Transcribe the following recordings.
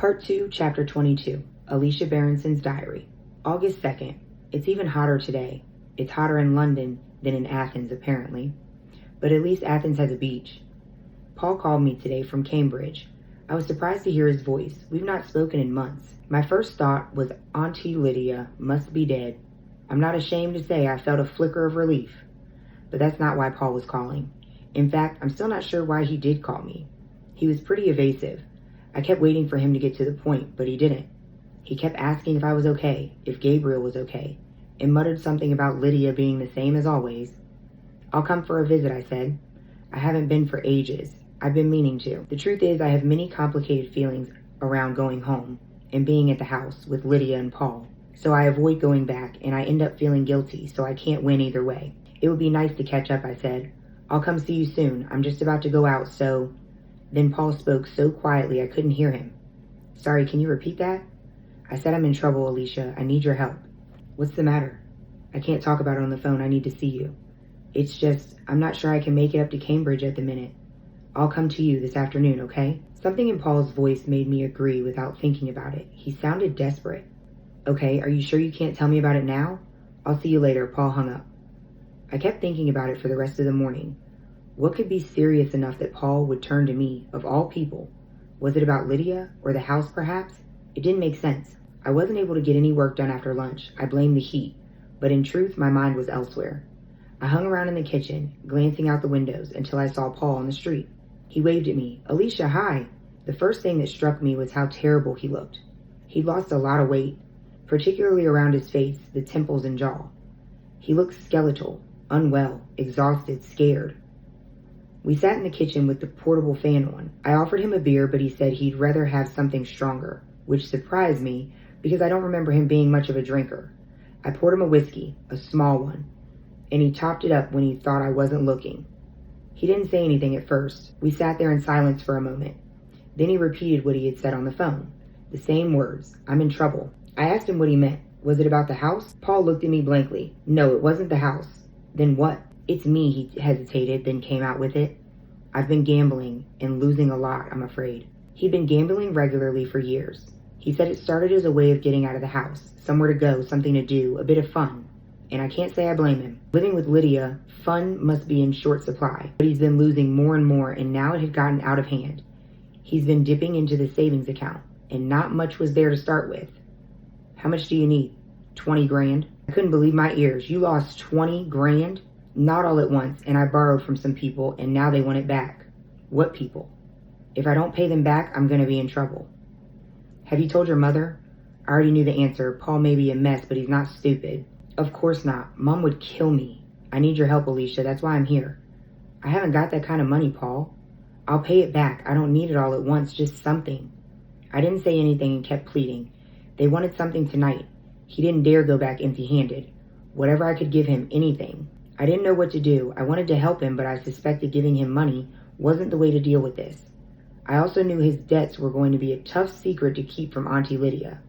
Part 2, Chapter 22, Alicia Berenson's Diary. August 2nd. It's even hotter today. It's hotter in London than in Athens, apparently. But at least Athens has a beach. Paul called me today from Cambridge. I was surprised to hear his voice. We've not spoken in months. My first thought was Auntie Lydia must be dead. I'm not ashamed to say I felt a flicker of relief. But that's not why Paul was calling. In fact, I'm still not sure why he did call me. He was pretty evasive. I kept waiting for him to get to the point, but he didn't. He kept asking if I was okay, if Gabriel was okay, and muttered something about Lydia being the same as always. I'll come for a visit, I said. I haven't been for ages. I've been meaning to. The truth is I have many complicated feelings around going home and being at the house with Lydia and Paul. So I avoid going back, and I end up feeling guilty, so I can't win either way. It would be nice to catch up, I said. I'll come see you soon. I'm just about to go out, so... Then Paul spoke so quietly I couldn't hear him. Sorry, can you repeat that? I said I'm in trouble, Alicia. I need your help. What's the matter? I can't talk about it on the phone. I need to see you. It's just, I'm not sure I can make it up to Cambridge at the minute. I'll come to you this afternoon, okay? Something in Paul's voice made me agree without thinking about it. He sounded desperate. Okay, are you sure you can't tell me about it now? I'll see you later. Paul hung up. I kept thinking about it for the rest of the morning. What could be serious enough that Paul would turn to me, of all people? Was it about Lydia, or the house perhaps? It didn't make sense. I wasn't able to get any work done after lunch. I blamed the heat, but in truth my mind was elsewhere. I hung around in the kitchen, glancing out the windows until I saw Paul on the street. He waved at me. Alicia, hi. The first thing that struck me was how terrible he looked. He'd lost a lot of weight, particularly around his face, the temples and jaw. He looked skeletal, unwell, exhausted, scared. We sat in the kitchen with the portable fan on. I offered him a beer, but he said he'd rather have something stronger, which surprised me because I don't remember him being much of a drinker. I poured him a whiskey, a small one, and he topped it up when he thought I wasn't looking. He didn't say anything at first. We sat there in silence for a moment. Then he repeated what he had said on the phone. The same words. I'm in trouble. I asked him what he meant. Was it about the house? Paul looked at me blankly. No, it wasn't the house. Then what? It's me, he hesitated, then came out with it. I've been gambling and losing a lot, I'm afraid. He'd been gambling regularly for years. He said it started as a way of getting out of the house, somewhere to go, something to do, a bit of fun. And I can't say I blame him. Living with Lydia, fun must be in short supply, but he's been losing more and more, and now it had gotten out of hand. He's been dipping into the savings account, and not much was there to start with. How much do you need? 20 grand? I couldn't believe my ears. You lost 20 grand? Not all at once, and I borrowed from some people, and now they want it back. What people? If I don't pay them back, I'm going to be in trouble. Have you told your mother? I already knew the answer. Paul may be a mess, but he's not stupid. Of course not. Mom would kill me. I need your help, Alicia. That's why I'm here. I haven't got that kind of money, Paul. I'll pay it back. I don't need it all at once, just something. I didn't say anything and kept pleading. They wanted something tonight. He didn't dare go back empty-handed. Whatever I could give him, anything. I didn't know what to do. I wanted to help him, but I suspected giving him money wasn't the way to deal with this. I also knew his debts were going to be a tough secret to keep from Auntie Lydia.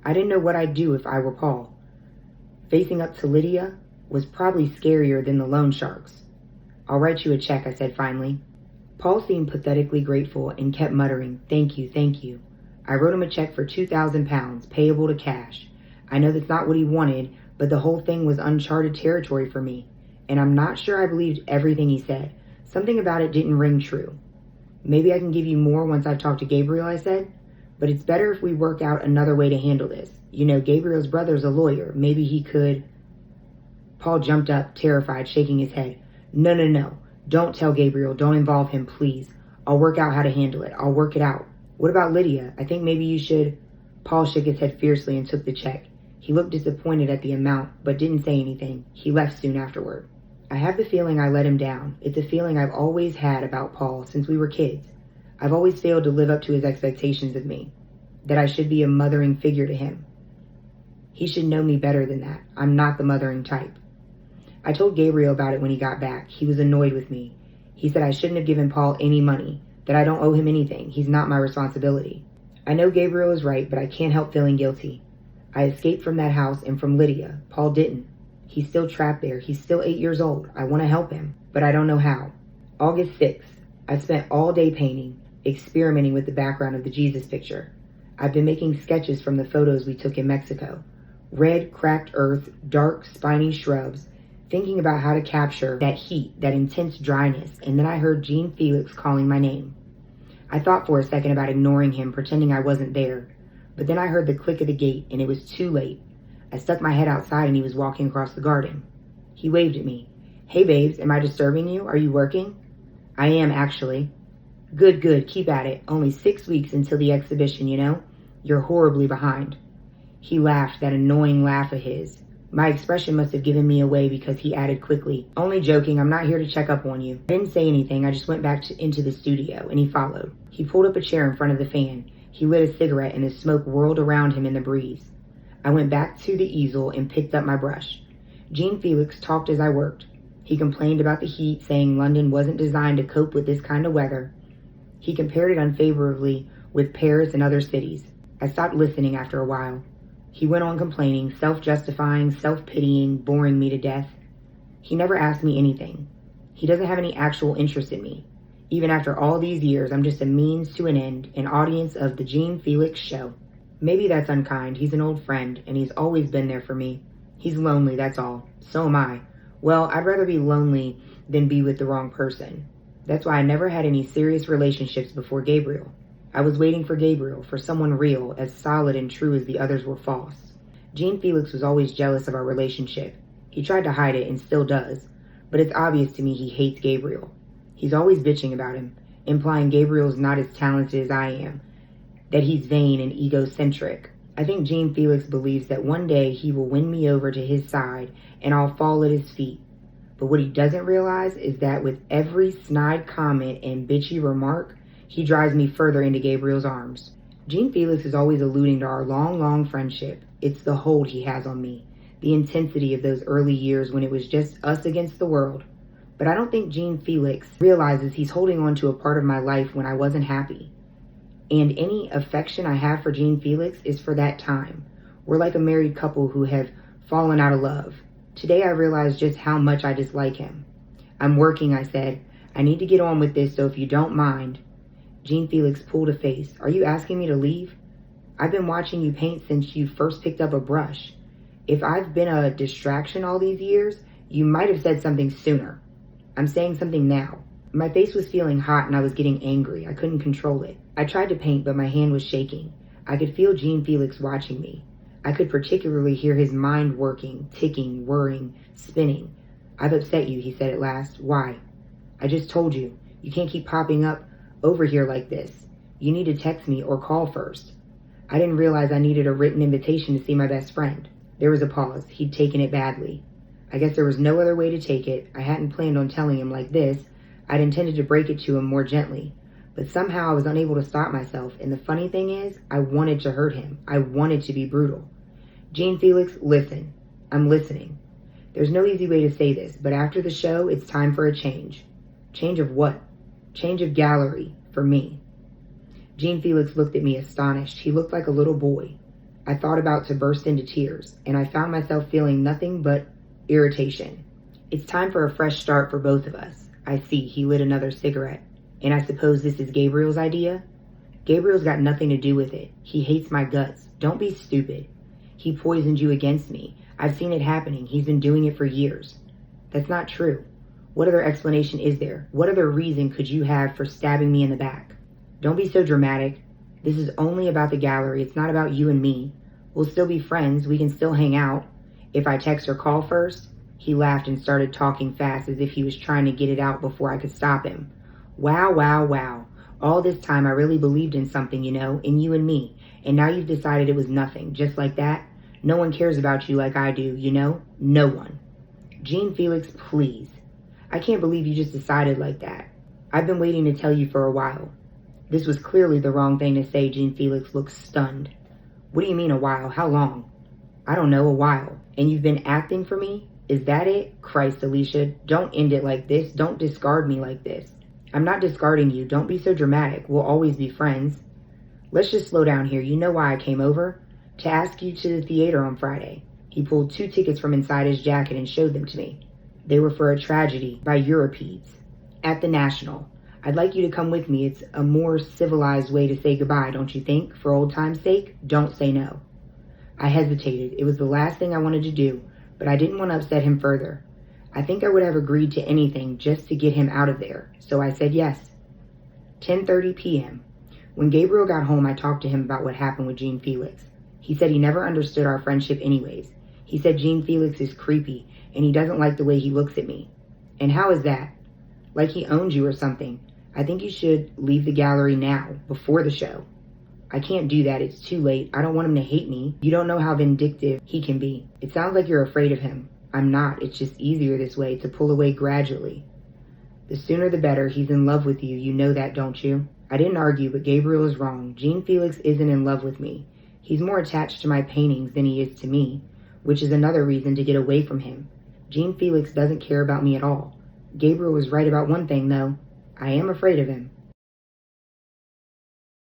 I didn't know what I'd do if I were Paul. Facing up to Lydia was probably scarier than the loan sharks. I'll write you a check, I said finally. Paul seemed pathetically grateful and kept muttering, thank you, thank you. I wrote him a check for £2,000, payable to cash. I know that's not what he wanted, but the whole thing was uncharted territory for me, and I'm not sure I believed everything he said. Something about it didn't ring true. Maybe I can give you more once I've talked to Gabriel, I said, but it's better if we work out another way to handle this. You know, Gabriel's brother's a lawyer. Maybe he could... Paul jumped up, terrified, shaking his head. No. Don't tell Gabriel. Don't involve him, please. I'll work out how to handle it. I'll work it out. What about Lydia? I think maybe you should... Paul shook his head fiercely and took the check. He looked disappointed at the amount, but didn't say anything. He left soon afterward. I have the feeling I let him down. It's a feeling I've always had about Paul since we were kids. I've always failed to live up to his expectations of me, that I should be a mothering figure to him. He should know me better than that. I'm not the mothering type. I told Gabriel about it when he got back. He was annoyed with me. He said I shouldn't have given Paul any money, that I don't owe him anything. He's not my responsibility. I know Gabriel is right, but I can't help feeling guilty. I escaped from that house and from Lydia. Paul didn't. He's still trapped there. He's still 8 years old. I want to help him, but I don't know how. August 6th. I've spent all day painting. experimenting with the background of the Jesus picture. I've been making sketches from the photos we took in Mexico. Red, cracked earth, dark, spiny shrubs, thinking about how to capture that heat, that intense dryness, and then I heard Jean Felix calling my name. I thought for a second about ignoring him, pretending I wasn't there, but then I heard the click of the gate, and it was too late. I stuck my head outside, and he was walking across the garden. He waved at me. "Hey, babes, am I disturbing you? Are you working?" "I am, actually." Good, keep at it. Only 6 weeks until the exhibition, you know? You're horribly behind." He laughed, that annoying laugh of his. My expression must have given me away because he added quickly, "Only joking, I'm not here to check up on you." I didn't say anything, I just went back into the studio, and he followed. He pulled up a chair in front of the fan. He lit a cigarette, and the smoke whirled around him in the breeze. I went back to the easel and picked up my brush. Jean Felix talked as I worked. He complained about the heat, saying London wasn't designed to cope with this kind of weather. He compared it unfavorably with Paris and other cities. I stopped listening after a while. He went on complaining, self-justifying, self-pitying, boring me to death. He never asked me anything. He doesn't have any actual interest in me. Even after all these years, I'm just a means to an end, an audience of the Jean Felix show. Maybe that's unkind. He's an old friend, and he's always been there for me. He's lonely, that's all. So am I. Well, I'd rather be lonely than be with the wrong person. That's why I never had any serious relationships before Gabriel. I was waiting for Gabriel, for someone real, as solid and true as the others were false. Jean Felix was always jealous of our relationship. He tried to hide it and still does, but it's obvious to me he hates Gabriel. He's always bitching about him, implying Gabriel's not as talented as I am, that he's vain and egocentric. I think Jean Felix believes that one day he will win me over to his side and I'll fall at his feet. But what he doesn't realize is that with every snide comment and bitchy remark, he drives me further into Gabriel's arms. Jean Felix is always alluding to our long friendship. It's the hold he has on me, the intensity of those early years when it was just us against the world. But I don't think Jean Felix realizes he's holding on to a part of my life when I wasn't happy. And any affection I have for Jean Felix is for that time. We're like a married couple who have fallen out of love. Today I realized just how much I dislike him. "I'm working," I said. "I need to get on with this, so if you don't mind." Jean Felix pulled a face. "Are you asking me to leave? I've been watching you paint since you first picked up a brush. If I've been a distraction all these years, you might have said something sooner. I'm saying something now." My face was feeling hot and I was getting angry. I couldn't control it. I tried to paint, but my hand was shaking. I could feel Jean Felix watching me. I could particularly hear his mind working, ticking, whirring, spinning. "I've upset you," he said at last. "Why?" "I just told you. You can't keep popping up over here like this. You need to text me or call first." I didn't realize I needed a written invitation to see my best friend. There was a pause. He'd taken it badly. I guess there was no other way to take it. I hadn't planned on telling him like this. I'd intended to break it to him more gently. But somehow I was unable to stop myself, and the funny thing is, I wanted to hurt him. I wanted to be brutal. "Jean Felix, listen." "I'm listening." "There's no easy way to say this, but after the show, it's time for a change." "Change of what?" "Change of gallery, for me." Jean Felix looked at me astonished. He looked like a little boy. I thought about to burst into tears, and I found myself feeling nothing but irritation. "It's time for a fresh start for both of us." "I see." He lit another cigarette. "And I suppose this is Gabriel's idea?" "Gabriel's got nothing to do with it. He hates my guts. Don't be stupid. He poisoned you against me. I've seen it happening. He's been doing it for years." "That's not true. What other explanation is there? What other reason could you have for stabbing me in the back?" "Don't be so dramatic. This is only about the gallery. It's not about you and me. We'll still be friends. We can still hang out. If I text or call first." He laughed and started talking fast as if he was trying to get it out before I could stop him. Wow. All this time I really believed in something, you know, in you and me. And now you've decided it was nothing, just like that? No one cares about you like I do, you know? No one. "Jean Felix, please. I can't believe you just decided like that. I've been waiting to tell you for a while." This was clearly the wrong thing to say. Jean Felix looked stunned. "What do you mean a while? How long?" "I don't know, a while. And you've been acting for me? Is that it? Christ, Alicia, don't end it like this. Don't discard me like this." "I'm not discarding you. Don't be so dramatic. We'll always be friends." "Let's just slow down here. You know why I came over? To ask you to the theater on Friday." He pulled 2 tickets from inside his jacket and showed them to me. They were for a tragedy by Euripides at the National. I'd like you to come with me. It's a more civilized way to say goodbye, don't you think? For old time's sake, don't say no. I hesitated. It was the last thing I wanted to do, but I didn't want to upset him further. I think I would have agreed to anything just to get him out of there, so I said yes. 10:30 p.m. When Gabriel got home, I talked to him about what happened with Jean Felix. He said he never understood our friendship anyways. He said Jean Felix is creepy, and he doesn't like the way he looks at me. And how is that? Like he owns you or something. I think you should leave the gallery now, before the show. I can't do that. It's too late. I don't want him to hate me. You don't know how vindictive he can be. It sounds like you're afraid of him. I'm not. It's just easier this way, to pull away gradually. The sooner the better. He's in love with you. You know that, don't you? I didn't argue, but Gabriel is wrong. Jean Felix isn't in love with me. He's more attached to my paintings than he is to me, which is another reason to get away from him. Jean Felix doesn't care about me at all. Gabriel was right about one thing, though. I am afraid of him.